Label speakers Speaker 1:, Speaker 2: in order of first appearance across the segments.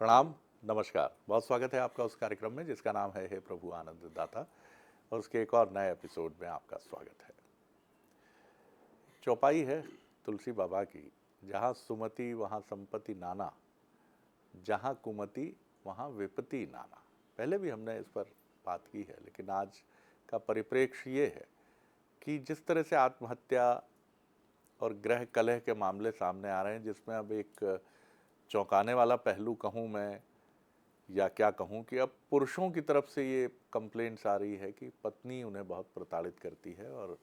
Speaker 1: प्रणाम, नमस्कार। बहुत स्वागत है आपका उस कार्यक्रम में जिसका नाम है हे प्रभु आनंद दाता, और उसके एक और नए एपिसोड में आपका स्वागत है। चौपाई है तुलसी बाबा की, जहाँ सुमति वहाँ संपत्ति नाना, जहाँ कुमति वहाँ विपत्ति नाना। पहले भी हमने इस पर बात की है, लेकिन आज का परिप्रेक्ष्य ये है कि जिस तरह से आत्महत्या और गृह कलह के मामले सामने आ रहे हैं, जिसमें अब एक चौंकाने वाला पहलू कहूँ मैं या क्या कहूँ कि अब पुरुषों की तरफ से ये कंप्लेंट्स आ रही है कि पत्नी उन्हें बहुत प्रताड़ित करती है। और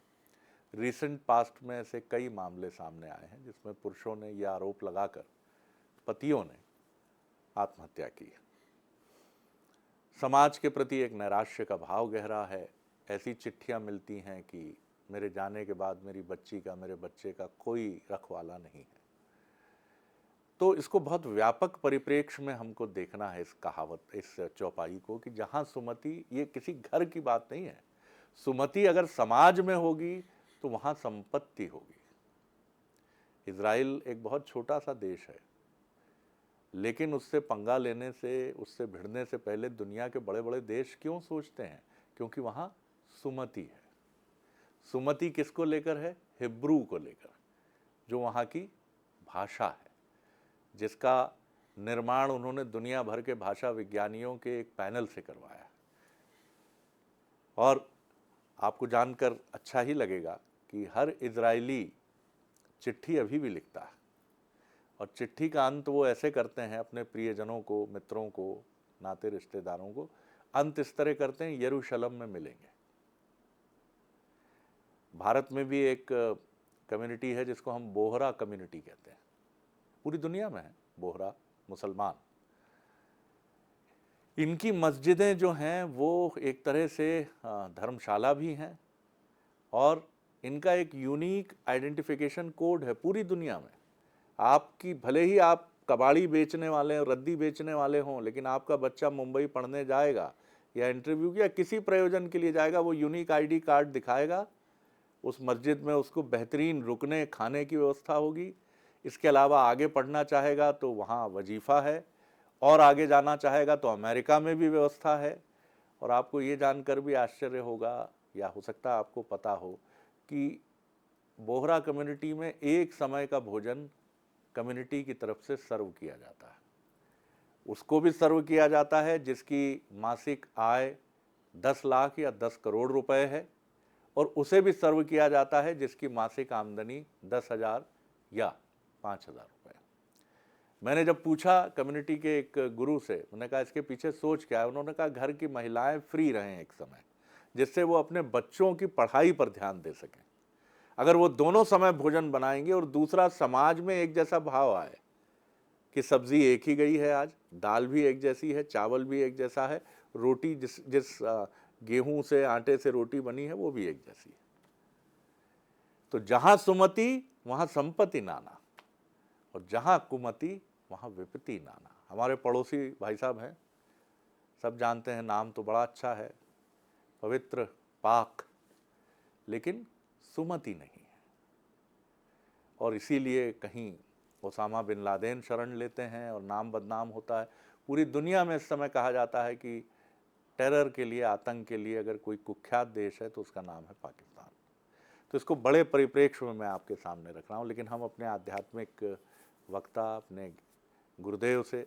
Speaker 1: रिसेंट पास्ट में ऐसे कई मामले सामने आए हैं जिसमें पुरुषों ने यह आरोप लगाकर पतियों ने आत्महत्या की है। समाज के प्रति एक नैराश्य का भाव गहरा है। ऐसी चिट्ठियाँ मिलती हैं कि मेरे जाने के बाद मेरी बच्ची का, मेरे बच्चे का कोई रखवाला नहीं है। तो इसको बहुत व्यापक परिप्रेक्ष्य में हमको देखना है, इस कहावत, इस चौपाई को, कि जहाँ सुमति, ये किसी घर की बात नहीं है। सुमति अगर समाज में होगी तो वहाँ संपत्ति होगी। इज़राइल एक बहुत छोटा सा देश है, लेकिन उससे पंगा लेने से, उससे भिड़ने से पहले दुनिया के बड़े बड़े देश क्यों सोचते हैं? क्योंकि वहाँ सुमति है। सुमति किसको लेकर है? हिब्रू को लेकर, जो वहाँ की भाषा है, जिसका निर्माण उन्होंने दुनिया भर के भाषा विज्ञानियों के एक पैनल से करवाया है। और आपको जानकर अच्छा ही लगेगा कि हर इजरायली चिट्ठी अभी भी लिखता है, और चिट्ठी का अंत वो ऐसे करते हैं अपने प्रियजनों को, मित्रों को, नाते रिश्तेदारों को। अंत इस तरह करते हैं, यरूशलेम में मिलेंगे। भारत में भी एक कम्युनिटी है जिसको हम बोहरा कम्युनिटी कहते हैं, पूरी दुनिया में है बोहरा मुसलमान। इनकी मस्जिदें जो हैं वो एक तरह से धर्मशाला भी हैं, और इनका एक यूनिक आइडेंटिफिकेशन कोड है पूरी दुनिया में। आपकी, भले ही आप कबाड़ी बेचने वाले, रद्दी बेचने वाले हों, लेकिन आपका बच्चा मुंबई पढ़ने जाएगा या इंटरव्यू या किसी प्रयोजन के लिए जाएगा, वो यूनिक आईडी कार्ड दिखाएगा। उस मस्जिद में उसको बेहतरीन रुकने खाने की व्यवस्था होगी। इसके अलावा आगे पढ़ना चाहेगा तो वहाँ वजीफ़ा है, और आगे जाना चाहेगा तो अमेरिका में भी व्यवस्था है। और आपको ये जानकर भी आश्चर्य होगा, या हो सकता है आपको पता हो, कि बोहरा कम्युनिटी में एक समय का भोजन कम्युनिटी की तरफ से सर्व किया जाता है। उसको भी सर्व किया जाता है जिसकी मासिक आय 10 लाख या 10 करोड़ रुपए है, और उसे भी सर्व किया जाता है जिसकी मासिक आमदनी 10,000 या 5,000 रुपये। मैंने जब पूछा कम्युनिटी के एक गुरु से, उन्होंने कहा इसके पीछे सोच क्या है? उन्होंने कहा घर की महिलाएं फ्री रहें एक समय, जिससे वो अपने बच्चों की पढ़ाई पर ध्यान दे सकें। अगर वो दोनों समय भोजन बनाएंगे, और दूसरा, समाज में एक जैसा भाव आए कि सब्जी एक ही गई है, आज दाल भी एक जैसी है, चावल भी एक जैसा है, रोटी जिस गेहूं से, आटे से रोटी बनी है वो भी एक जैसी है। तो जहां सुमति वहां संपत्ति नाना, और जहां कुमति वहां विपत्ति नाना। हमारे पड़ोसी भाई साहब हैं, सब जानते हैं, नाम तो बड़ा अच्छा है, पवित्र, पाक, लेकिन सुमति नहीं है। और इसीलिए कहीं ओसामा बिन लादेन शरण लेते हैं और नाम बदनाम होता है। पूरी दुनिया में इस समय कहा जाता है कि टेरर के लिए, आतंक के लिए अगर कोई कुख्यात देश है तो उसका नाम है पाकिस्तान। तो इसको बड़े परिप्रेक्ष्य में मैं आपके सामने रख रहा हूँ। लेकिन हम अपने आध्यात्मिक वक्ता, अपने गुरुदेव से,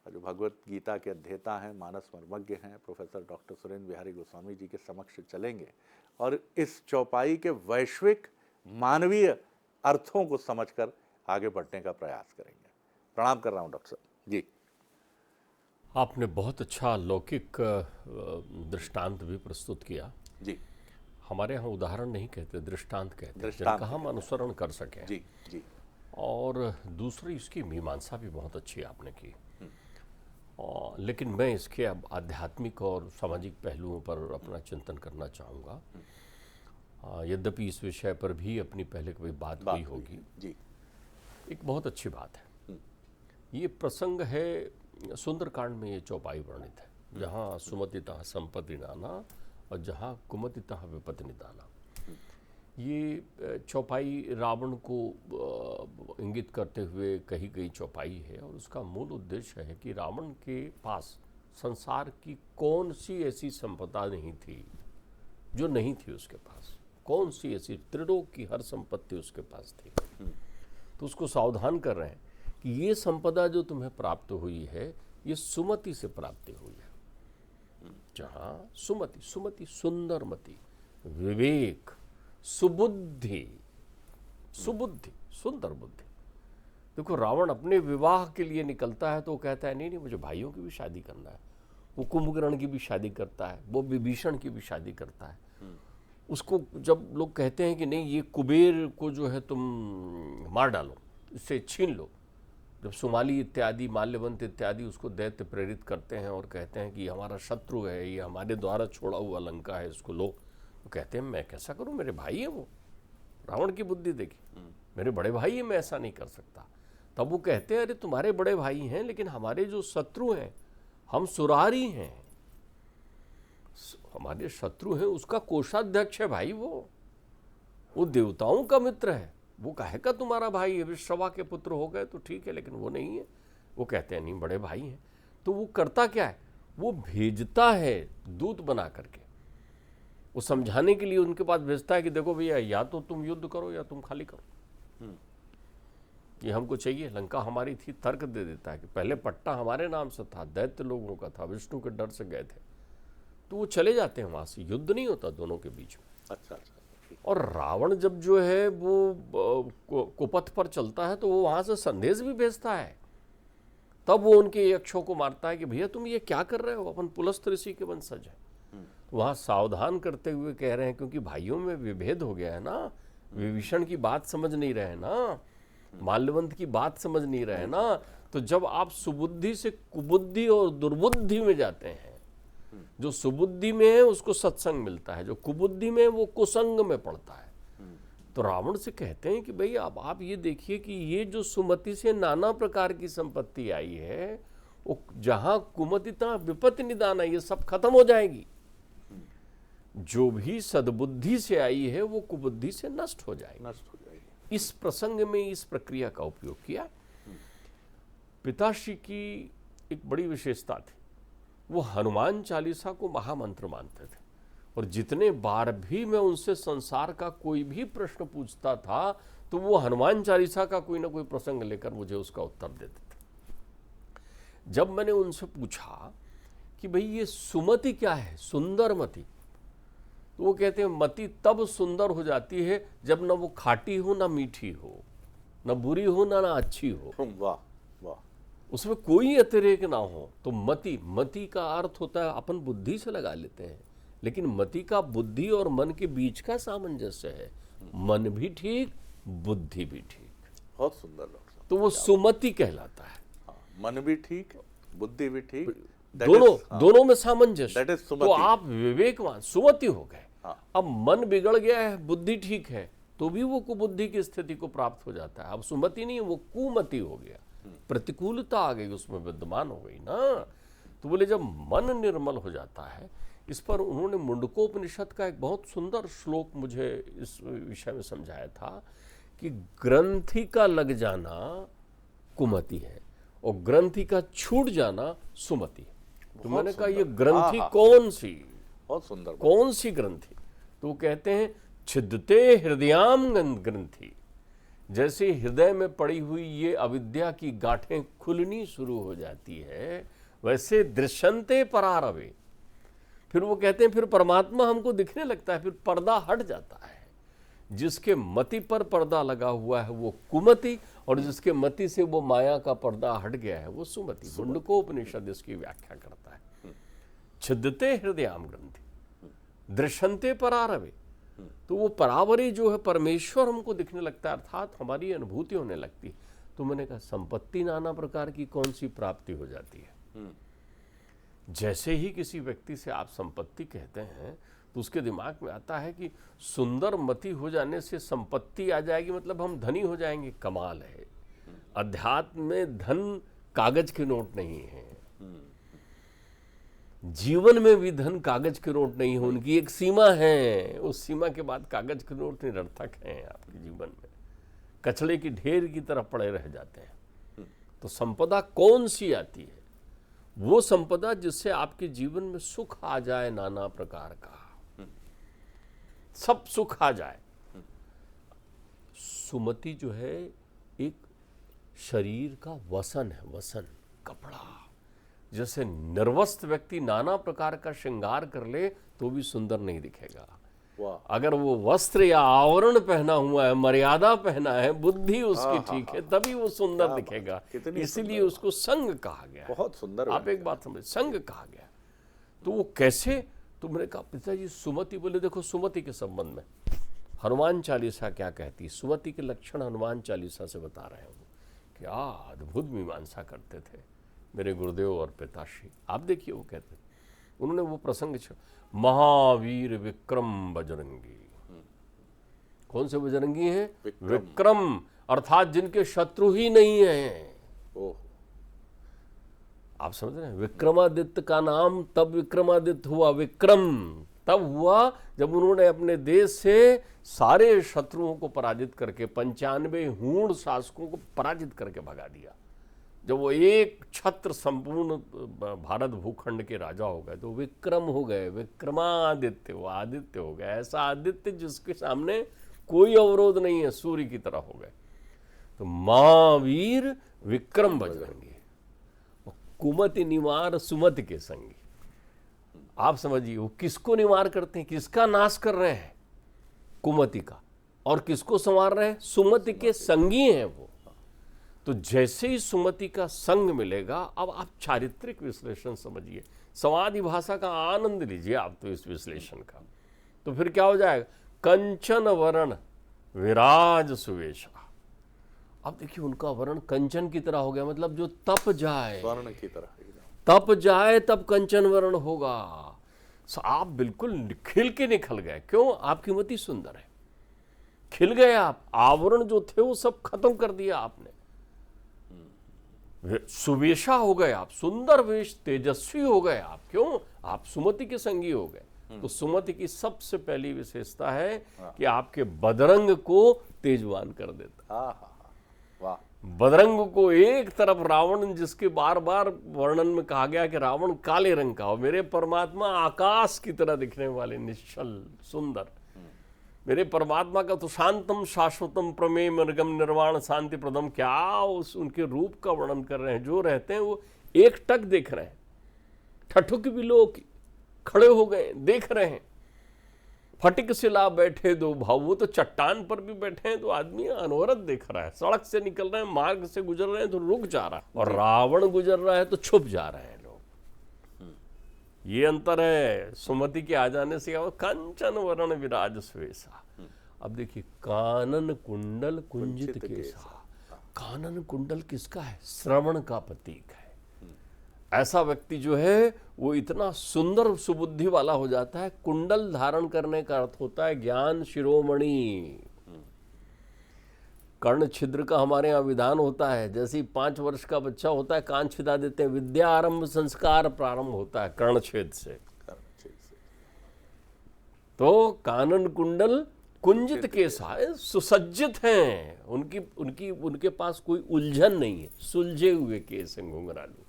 Speaker 1: जो भगवत गीता के अध्येता हैं, मानस मर्मज्ञ हैं, प्रोफेसर डॉक्टर सुरेंद्र बिहारी गोस्वामी जी के समक्ष चलेंगे, और इस चौपाई के वैश्विक मानवीय अर्थों को समझकर आगे बढ़ने का प्रयास करेंगे। प्रणाम कर रहा हूँ डॉक्टर साहब जी।
Speaker 2: आपने बहुत अच्छा लौकिक दृष्टांत भी प्रस्तुत किया
Speaker 1: जी।
Speaker 2: हमारे यहाँ उदाहरण नहीं कहते, दृष्टांत कहते हैं,
Speaker 1: दृष्टांत
Speaker 2: जिनका हम अनुसरण कर सकें।
Speaker 1: जी जी।
Speaker 2: और दूसरी, इसकी मीमांसा भी बहुत अच्छी आपने की। लेकिन मैं इसके अब आध्यात्मिक और सामाजिक पहलुओं पर अपना चिंतन करना चाहूँगा। यद्यपि इस विषय पर भी अपनी पहले कभी बात हुई होगी
Speaker 1: जी।
Speaker 2: एक बहुत अच्छी बात है। ये प्रसंग है सुंदरकांड में, ये चौपाई वर्णित है, जहाँ सुमतितः संपत्ति नाना और जहाँ कुमतितः विपत्ति निदाना। ये चौपाई रावण को इंगित करते हुए कही गई चौपाई है और उसका मूल उद्देश्य है कि रावण के पास संसार की कौन सी ऐसी संपदा नहीं थी जो नहीं थी उसके पास, कौन सी ऐसी त्रिलोक की हर संपत्ति उसके पास थी। तो उसको सावधान कर रहे हैं कि ये संपदा जो तुम्हें प्राप्त हुई है ये सुमति से प्राप्ति हुई है। जहाँ सुमति, सुमति सुंदरमति, विवेक, सुबुद्धि, सुबुद्धि, सुंदर बुद्धि। देखो रावण अपने विवाह के लिए निकलता है तो वो कहता है नहीं नहीं मुझे भाइयों की भी शादी करना है। वो कुंभकर्ण की भी शादी करता है, वो विभीषण की भी शादी करता है। उसको जब लोग कहते हैं कि नहीं ये कुबेर को जो है तुम मार डालो, इससे छीन लो, जब सुमाली इत्यादि, माल्यवंत इत्यादि उसको दैत्य प्रेरित करते हैं और कहते हैं कि ये हमारा शत्रु है, ये हमारे द्वारा छोड़ा हुआ लंका है, इसको लो, तो कहते हैं मैं कैसा करूं, मेरे भाई है वो। रावण की बुद्धि देखी, मेरे बड़े भाई है, मैं ऐसा नहीं कर सकता। तब वो कहते हैं अरे तुम्हारे बड़े भाई हैं लेकिन हमारे जो शत्रु हैं, हम सुरारी हैं, हमारे शत्रु हैं, उसका कोषाध्यक्ष है भाई, वो देवताओं का मित्र है, वो काहे का तुम्हारा भाई है। विश्रवा के पुत्र हो गए तो ठीक है लेकिन वो नहीं है। वो कहते हैं नहीं बड़े भाई हैं। तो वो करता क्या है, वो भेजता है दूत बना करके, वो समझाने के लिए उनके पास भेजता है कि देखो भैया या तो तुम युद्ध करो या तुम खाली करो, ये हमको चाहिए, लंका हमारी थी। तर्क दे देता है कि पहले पट्टा हमारे नाम से था, दैत्य लोगों का था, विष्णु के डर से गए थे। तो वो चले जाते हैं वहां से, युद्ध नहीं होता दोनों के बीच में।
Speaker 1: अच्छा।
Speaker 2: और रावण जब जो है वो कुपथ पर चलता है तो वो वहां से संदेश भी भेजता है। तब वो उनके यक्षों को मारता है कि भैया तुम ये क्या कर रहे हो, अपन पुलस्त्य ऋषि के वंशज है। तो वहां सावधान करते हुए कह रहे हैं क्योंकि भाइयों में विभेद हो गया है ना, विभीषण की बात समझ नहीं रहे ना, माल्यवंत की बात समझ नहीं रहे ना। तो जब आप सुबुद्धि से कुबुद्धि और दुर्बुद्धि में जाते हैं, जो सुबुद्धि में है उसको सत्संग मिलता है, जो कुबुद्धि में वो कुसंग में पड़ता है। तो रावण से कहते हैं कि भाई अब आप ये देखिए कि ये जो सुमति से नाना प्रकार की संपत्ति आई है, वो जहां कुमतिता विपत्ति निदान है, ये सब खत्म हो जाएगी। जो भी सद्बुद्धि से आई है वो कुबुद्धि से नष्ट हो जाएगी। इस प्रसंग में इस प्रक्रिया का उपयोग किया। पिताश्री की एक बड़ी विशेषता थी, वो हनुमान चालीसा को महामंत्र मानते थे और जितने बार भी मैं उनसे संसार का कोई भी प्रश्न पूछता था तो वो हनुमान चालीसा का कोई ना कोई प्रसंग लेकर मुझे उसका उत्तर देते थे। जब मैंने उनसे पूछा कि भाई ये सुमति क्या है, सुंदरमति, तो वो कहते हैं मति तब सुंदर हो जाती है जब ना वो खाटी हो ना मीठी हो, ना बुरी हो ना अच्छी हो।
Speaker 1: वाह वाह,
Speaker 2: उसमें कोई अतिरेक ना हो। तो मति का अर्थ होता है अपन बुद्धि से लगा लेते हैं, लेकिन मति का बुद्धि और मन के बीच का सामंजस्य है। मन भी ठीक, बुद्धि भी ठीक।
Speaker 1: बहुत सुंदर डॉक्टर साहब।
Speaker 2: तो वो सुमति कहलाता है।
Speaker 1: मन भी ठीक, बुद्धि भी ठीक,
Speaker 2: दोनों में सामंजस्य।
Speaker 1: that is
Speaker 2: तो
Speaker 1: सुमति।
Speaker 2: आप विवेकवान सुमति हो गए।
Speaker 1: हाँ।
Speaker 2: अब मन बिगड़ गया है, बुद्धि ठीक है, तो भी वो कुबुद्धि की स्थिति को प्राप्त हो जाता है। अब सुमति नहीं, वो कुमति हो गया, प्रतिकूलता आ गई, उसमें विद्यमान हो गई ना। तो बोले जब मन निर्मल हो जाता है, इस पर उन्होंने मुंडकोपनिषद का एक बहुत सुंदर श्लोक मुझे इस विषय में समझाया था कि ग्रंथि का लग जाना कुमति है और ग्रंथि का छूट जाना सुमति है। तो मैंने कहा ये ग्रंथि कौन सी,
Speaker 1: बहुत सुंदर,
Speaker 2: कौन सी ग्रंथि? तो कहते हैं छिदते हृदयाम ग्रंथि, जैसे हृदय में पड़ी हुई ये अविद्या की गांठें खुलनी शुरू हो जाती है, वैसे दृश्यन्ते परारवे। फिर वो कहते हैं फिर परमात्मा हमको दिखने लगता है, फिर पर्दा हट जाता है। जिसके मति पर पर्दा लगा हुआ है वो कुमति, और जिसके मति से वो माया का पर्दा हट गया है वो सुमति। मुंडकोपनिषद इसकी व्याख्या करता है। छिदते हृदयाम ग्रंथि दृश्यन्ते परारवे। तो वो परावरी जो है परमेश्वर हमको दिखने लगता है, अर्थात हमारी अनुभूति होने लगती है। तो मैंने कहा संपत्ति नाना प्रकार की कौन सी प्राप्ति हो जाती है। जैसे ही किसी व्यक्ति से आप संपत्ति कहते हैं तो उसके दिमाग में आता है कि सुंदर मति हो जाने से संपत्ति आ जाएगी, मतलब हम धनी हो जाएंगे। कमाल है, अध्यात्म में धन कागज के नोट नहीं है। जीवन में भी धन कागज के नोट नहीं है, उनकी एक सीमा है, उस सीमा के बाद कागज के नोट निरर्थक हैं आपके जीवन में, कचड़े की ढेर की तरह पड़े रह जाते हैं। तो संपदा कौन सी आती है? वो संपदा जिससे आपके जीवन में सुख आ जाए, नाना प्रकार का सब सुख आ जाए। सुमति जो है एक शरीर का वसन है, वसन, कपड़ा। जैसे निर्वस्त्र व्यक्ति नाना प्रकार का श्रृंगार कर ले तो भी सुंदर नहीं दिखेगा। अगर वो वस्त्र या आवरण पहना हुआ है, मर्यादा पहना है, बुद्धि उसकी ठीक है, तभी वो सुंदर दिखेगा। इसीलिए उसको संग कहा गया।
Speaker 1: बहुत सुंदर।
Speaker 2: आप एक बात समझ, संग कहा गया। तो वो कैसे? तो मैंने कहा पिताजी सुमति, बोले देखो सुमति के संबंध में हनुमान चालीसा क्या कहती है, सुमति के लक्षण हनुमान चालीसा से बता रहे हैं। क्या अद्भुत मीमांसा करते थे मेरे गुरुदेव और पिताश्री। आप देखिए वो कहते, उन्होंने वो प्रसंग, महावीर विक्रम बजरंगी। कौन से बजरंगी हैं? विक्रम, अर्थात जिनके शत्रु ही नहीं हैं। आप समझ रहे हैं? विक्रमादित्य का नाम तब विक्रमादित्य हुआ, विक्रम तब हुआ जब उन्होंने अपने देश से सारे शत्रुओं को पराजित करके 95 हूण शासकों को पराजित करके भगा दिया। जब वो एक छत्र संपूर्ण भारत भूखंड के राजा हो गए तो विक्रम हो गए, विक्रमादित्य, वो आदित्य हो गए। ऐसा आदित्य जिसके सामने कोई अवरोध नहीं है, सूर्य की तरह हो गए। तो महावीर विक्रम बजरंगी, कुमति निवार सुमति के संगी। आप समझिए वो किसको निवार करते हैं, किसका नाश कर रहे हैं? कुमति का। और किसको संवार रहे हैं? सुमति के संगी हैं वो। तो जैसे ही सुमति का संग मिलेगा, अब आप चारित्रिक विश्लेषण समझिए, संवादी भाषा का आनंद लीजिए आप तो इस विश्लेषण का। तो फिर क्या हो जाएगा? कंचन वरण विराज सुवेशा। अब देखिए उनका वर्ण कंचन की तरह हो गया, मतलब जो तप जाए,
Speaker 1: स्वर्ण की तरह,
Speaker 2: तप जाए तब कंचन वर्ण होगा। आप बिल्कुल खिल के निकल गए। क्यों? आपकी मति सुंदर है, खिल गए आप। आवरण जो थे वो सब खत्म कर दिया आपने, सुवेशा हो गए आप, सुंदर वेश, तेजस्वी हो गए आप। क्यों? आप सुमति के संगी हो गए। तो सुमति की सबसे पहली विशेषता है कि आपके बदरंग को तेजवान कर देता।
Speaker 1: वाह।
Speaker 2: बदरंग को एक तरफ रावण, जिसके बार बार वर्णन में कहा गया कि रावण काले रंग का हो, मेरे परमात्मा आकाश की तरह दिखने वाले, निश्चल सुंदर। मेरे परमात्मा का तो शांतम शाश्वतम प्रमेय मर्गम निर्वाण शांति प्रदम, क्या उस उनके रूप का वर्णन कर रहे हैं। जो रहते हैं वो एक टक देख रहे हैं, ठठुक भी लोग खड़े हो गए देख रहे हैं। फटिक सिला बैठे दो भाव, वो तो चट्टान पर भी बैठे हैं तो आदमी अनवरत देख रहा है। सड़क से निकल रहे हैं, मार्ग से गुजर रहे हैं तो रुक जा रहा है, और रावण गुजर रहा है तो छुप जा रहे हैं लोग। ये अंतर है सुमति के आ जाने से। कंचन वरण विराज सुवेशा। अब देखिए, कानन कुंडल कुंजित केसा। कानन कुंडल किसका है? श्रवण का प्रतीक है। ऐसा व्यक्ति जो है वो इतना सुंदर सुबुद्धि वाला हो जाता है। कुंडल धारण करने का अर्थ होता है ज्ञान शिरोमणि। कर्ण छिद्र का हमारे यहाँ विधान होता है। जैसे 5 वर्ष का बच्चा होता है, कान छिदा देते हैं, विद्या आरंभ संस्कार प्रारंभ होता है कर्णछेद से। तो कानन कुंडल कुंजित केसा, सुसज्जित हैं, उनके पास कोई उलझन नहीं है, सुलझे हुए केस हैं, घुंघरालू।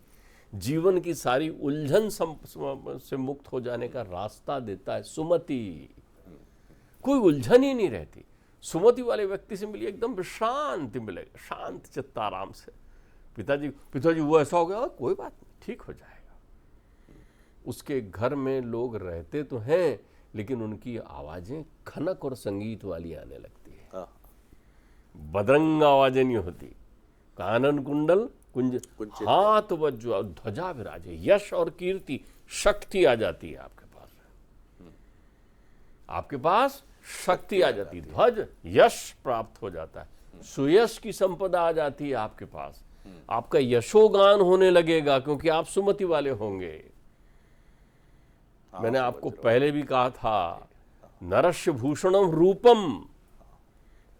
Speaker 2: जीवन की सारी उलझन से मुक्त हो जाने का रास्ता देता है सुमति। कोई उलझन ही नहीं रहती। सुमति वाले व्यक्ति से मिलिए, एकदम शांति मिलेगा, शांत चित्त आराम से। पिताजी वो ऐसा हो गया, कोई बात नहीं, ठीक हो जाएगा। उसके घर में लोग रहते तो हैं, लेकिन उनकी आवाजें खनक और संगीत वाली आने लगती है, बदरंग आवाजें नहीं होती। कानन कुंडल कुंज, हाथ वज्र, ध्वजा विराजे, यश और कीर्ति, शक्ति आ जाती है आपके पास। आपके पास शक्ति आ जाती है, ध्वज यश प्राप्त हो जाता है, सुयश की संपदा आ जाती है आपके पास। आपका यशोगान होने लगेगा क्योंकि आप सुमति वाले होंगे। मैंने आपको पहले भी कहा था, नरस्य भूषणम रूपम,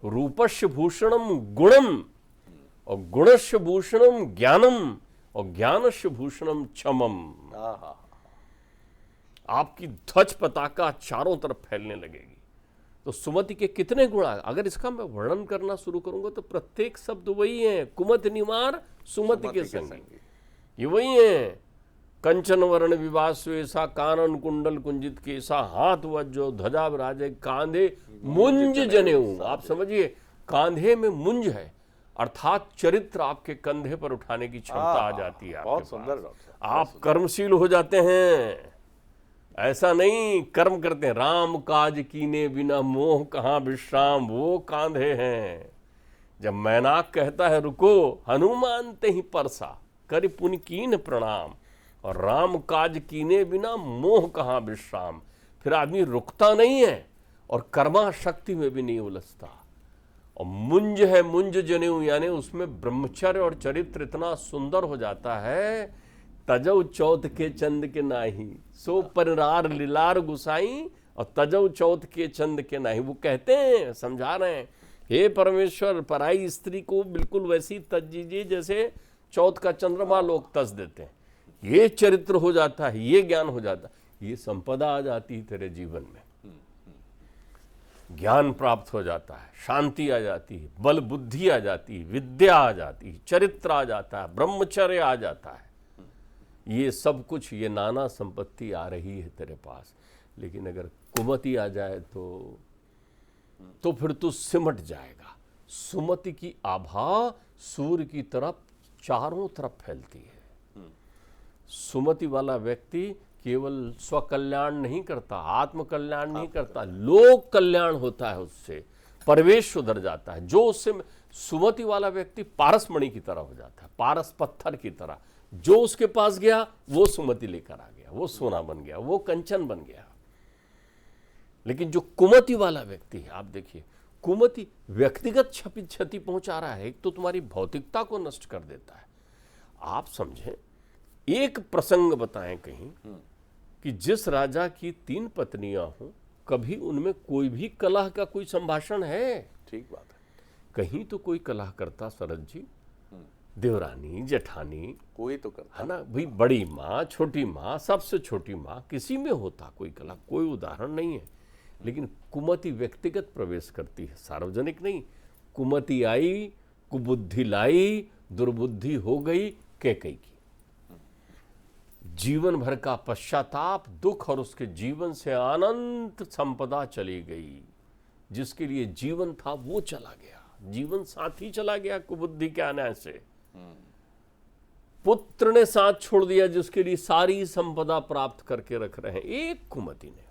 Speaker 2: रूपस्य भूषणम गुणम, और गुणस्य भूषणम ज्ञानम, और ज्ञानस्य भूषणम क्षमम। आपकी ध्वज पताका चारों तरफ फैलने लगेगी। तो सुमति के कितने गुण आ, अगर इसका मैं वर्णन करना शुरू करूंगा तो प्रत्येक शब्द वही है। कुमत निमार सुमति के संगी, ये वही है। कंचन वर्ण विवासु ऐसा, कानन कुंडल कुंजित केसा, हाथ वज्जो ध्वजा विराजे, कांधे मुंज जनेऊ। आप समझिए, कांधे में मुंज है, अर्थात चरित्र आपके कंधे पर उठाने की क्षमता आ जाती है।
Speaker 1: बहुत सुंदर डॉक्टर,
Speaker 2: आप कर्मशील हो जाते हैं। ऐसा नहीं कर्म करते हैं। राम काज कीने बिना मोह कहाँ विश्राम, वो कांधे हैं। जब मैनाक कहता है रुको, हनुमान ते ही परसा, कर पुनि कीन प्रणाम, और राम काज कीने बिना मोह कहाँ विश्राम, फिर आदमी रुकता नहीं है और कर्मा शक्ति में भी नहीं उलझता। और मुंज है, मुंज जनेऊ, यानी उसमें ब्रह्मचर्य और चरित्र इतना सुंदर हो जाता है। तजौ चौथ के चंद के नाही, सो परिरार लिलार गुसाई, और तजौ चौथ के चंद के नाही। वो कहते हैं, समझा रहे हैं, हे परमेश्वर, पराई स्त्री को बिल्कुल वैसी तज दीजिए जैसे चौथ का चंद्रमा लोग तज देते हैं। ये चरित्र हो जाता है, ये ज्ञान हो जाता है, ये संपदा आ जाती है तेरे जीवन में। ज्ञान प्राप्त हो जाता है, शांति आ जाती है, बल बुद्धि आ जाती है, विद्या आ जाती है, चरित्र आ जाता है, ब्रह्मचर्य आ जाता है। ये सब कुछ, ये नाना संपत्ति आ रही है तेरे पास। लेकिन अगर कुमति आ जाए तो फिर तू सिमट जाएगा। सुमति की आभा सूर्य की तरफ चारों तरफ फैलती है। सुमति वाला व्यक्ति केवल स्वकल्याण नहीं करता, आत्म कल्याण नहीं करता, लोक कल्याण होता है उससे, परिवेश सुधर जाता है। जो उससे सुमति वाला व्यक्ति पारसमणि की तरह हो जाता है, पारस पत्थर की तरह। जो उसके पास गया वो सुमति लेकर आ गया, वो सोना बन गया, वो कंचन बन गया। लेकिन जो कुमति वाला व्यक्ति है, आप देखिए, कुमति व्यक्तिगत क्षति पहुंचा रहा है। एक तो तुम्हारी भौतिकता को नष्ट कर देता है। आप समझें, एक प्रसंग बताएं कहीं कि जिस राजा की 3 पत्नियां हों, कभी उनमें कोई भी कलह का कोई संभाषण है?
Speaker 1: ठीक बात है।
Speaker 2: कहीं तो कोई कलह करता शरद जी, देवरानी जेठानी
Speaker 1: कोई तो करता
Speaker 2: है ना भाई, बड़ी माँ छोटी माँ, सबसे छोटी माँ, किसी में होता कोई कलह, कोई उदाहरण नहीं है। लेकिन कुमति व्यक्तिगत प्रवेश करती है, सार्वजनिक नहीं। कुमति आई, कुबुद्धि लाई, दुर्बुद्धि हो गई कैकई की। जीवन भर का पश्चाताप, दुख और उसके जीवन से अनंत संपदा चली गई। जिसके लिए जीवन था वो चला गया, जीवन साथी चला गया कुबुद्धि के आने से। पुत्र ने साथ छोड़ दिया जिसके लिए सारी संपदा प्राप्त करके रख रहे हैं। एक कुमति ने,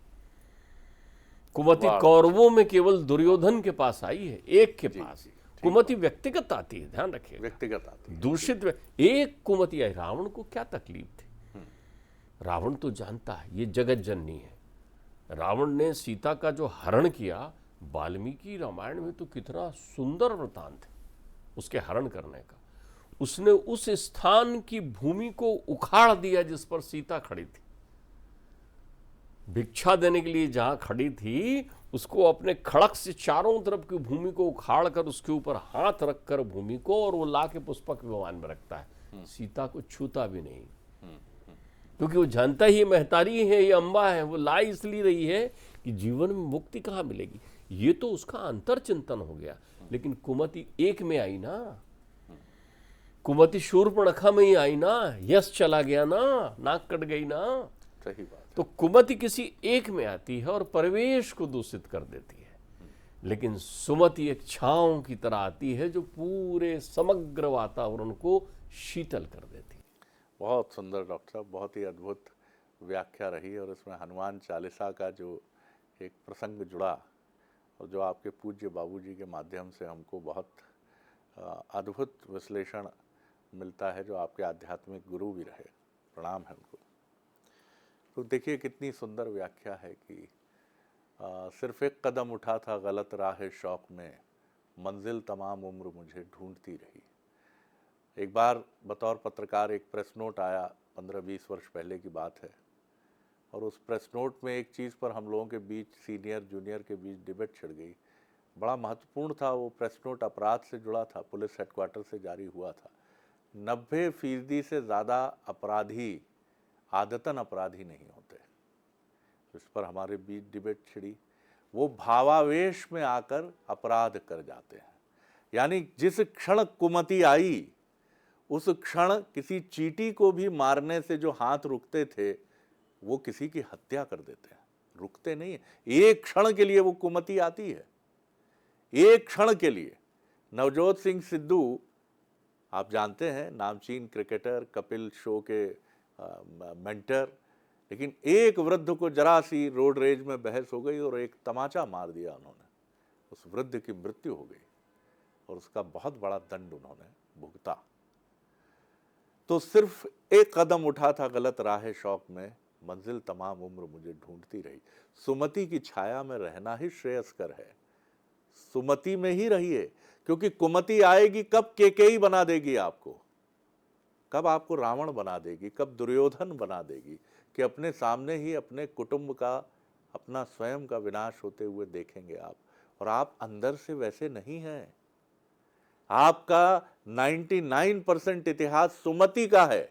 Speaker 2: कुमति कौरवों में केवल दुर्योधन के पास आई है, एक के पास। कुमति व्यक्तिगत आती है, ध्यान रखिए,
Speaker 1: व्यक्तिगत आती है।
Speaker 2: दूषित एक कुमति आई। रावण को क्या तकलीफ थी? रावण तो जानता है ये जगत जननी है। रावण ने सीता का जो हरण किया, वाल्मीकि रामायण में तो कितना सुंदर वृतांत है उसके हरण करने का। उसने उस स्थान की भूमि को उखाड़ दिया जिस पर सीता खड़ी थी। भिक्षा देने के लिए जहां खड़ी थी, उसको अपने खड़क से चारों तरफ की भूमि को उखाड़ कर उसके ऊपर हाथ रखकर भूमि को, और वो ला के पुष्पक विमान में रखता है। सीता को छूता भी नहीं, क्योंकि वो जानता ही महतारी है, ये अम्बा है। वो ला इसलिए रही है कि जीवन में मुक्ति कहाँ मिलेगी। ये तो उसका अंतर चिंतन हो गया। लेकिन कुमति एक में आई ना, कुमति शूर्पणखा में ही आई ना, यश चला गया ना, नाक कट गई ना।
Speaker 1: सही बात है।
Speaker 2: तो कुमति किसी एक में आती है और परिवेश को दूषित कर देती है। लेकिन सुमति एक छांव की तरह आती है जो पूरे समग्र वातावरण को शीतल कर देती है।
Speaker 1: बहुत सुंदर डॉक्टर साहब, बहुत ही अद्भुत व्याख्या रही। और इसमें हनुमान चालीसा का जो एक प्रसंग जुड़ा, और जो आपके पूज्य बाबूजी के माध्यम से हमको बहुत अद्भुत विश्लेषण मिलता है, जो आपके आध्यात्मिक गुरु भी रहे, प्रणाम है उनको। तो देखिए कितनी सुंदर व्याख्या है कि सिर्फ एक कदम उठा था गलत राह शौक में, मंजिल तमाम उम्र मुझे ढूंढती रही। एक बार बतौर पत्रकार एक प्रेस नोट आया, 15-20 वर्ष पहले की बात है, और उस प्रेस नोट में एक चीज़ पर हम लोगों के बीच, सीनियर जूनियर के बीच डिबेट छिड़ गई। बड़ा महत्वपूर्ण था वो प्रेस नोट, अपराध से जुड़ा था, पुलिस हेडक्वार्टर से जारी हुआ था। 90% से ज़्यादा अपराधी आदतन अपराधी नहीं होते। इस पर हमारे बीच डिबेट छिड़ी। वो भावावेश में आकर अपराध कर जाते हैं। यानी जिस क्षण कुमति आई, उस क्षण किसी चींटी को भी मारने से जो हाथ रुकते थे, वो किसी की हत्या कर देते हैं, रुकते नहीं है। एक क्षण के लिए वो कुमति आती है, एक क्षण के लिए। नवजोत सिंह सिद्धू, आप जानते हैं, नामचीन क्रिकेटर, कपिल शो के मेंटर, लेकिन एक वृद्ध को जरा सी रोड रेज में बहस हो गई और एक तमाचा मार दिया उन्होंने, उस वृद्ध की मृत्यु हो गई और उसका बहुत बड़ा दंड उन्होंने भुगता। तो सिर्फ एक कदम उठा था गलत राह शौक में, मंजिल तमाम उम्र मुझे ढूंढती रही। सुमति की छाया में रहना ही श्रेयस्कर है। सुमति में ही रहिए, क्योंकि कुमति आएगी कब केकेई बना देगी आपको, कब आपको रावण बना देगी, कब दुर्योधन बना देगी, कि अपने सामने ही अपने कुटुंब का, अपना स्वयं का विनाश होते हुए देखेंगे आप। और आप अंदर से वैसे नहीं हैं। आपका 99% इतिहास सुमति का है,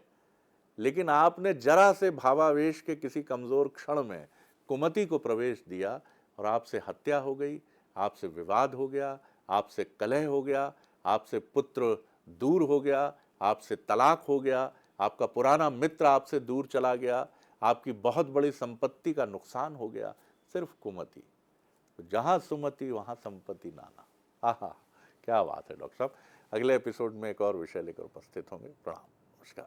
Speaker 1: लेकिन आपने जरा से भावावेश के किसी कमजोर क्षण में कुमति को प्रवेश दिया और आपसे हत्या हो गई, आपसे विवाद हो गया, आपसे कलह हो गया, आपसे पुत्र दूर हो गया, आपसे तलाक हो गया, आपका पुराना मित्र आपसे दूर चला गया, आपकी बहुत बड़ी संपत्ति का नुकसान हो गया, सिर्फ कुमति। तो जहां सुमति वहां संपत्ति नाना। आहा, क्या बात है डॉक्टर साहब। अगले एपिसोड में एक और विषय लेकर उपस्थित होंगे। प्रणाम, नमस्कार।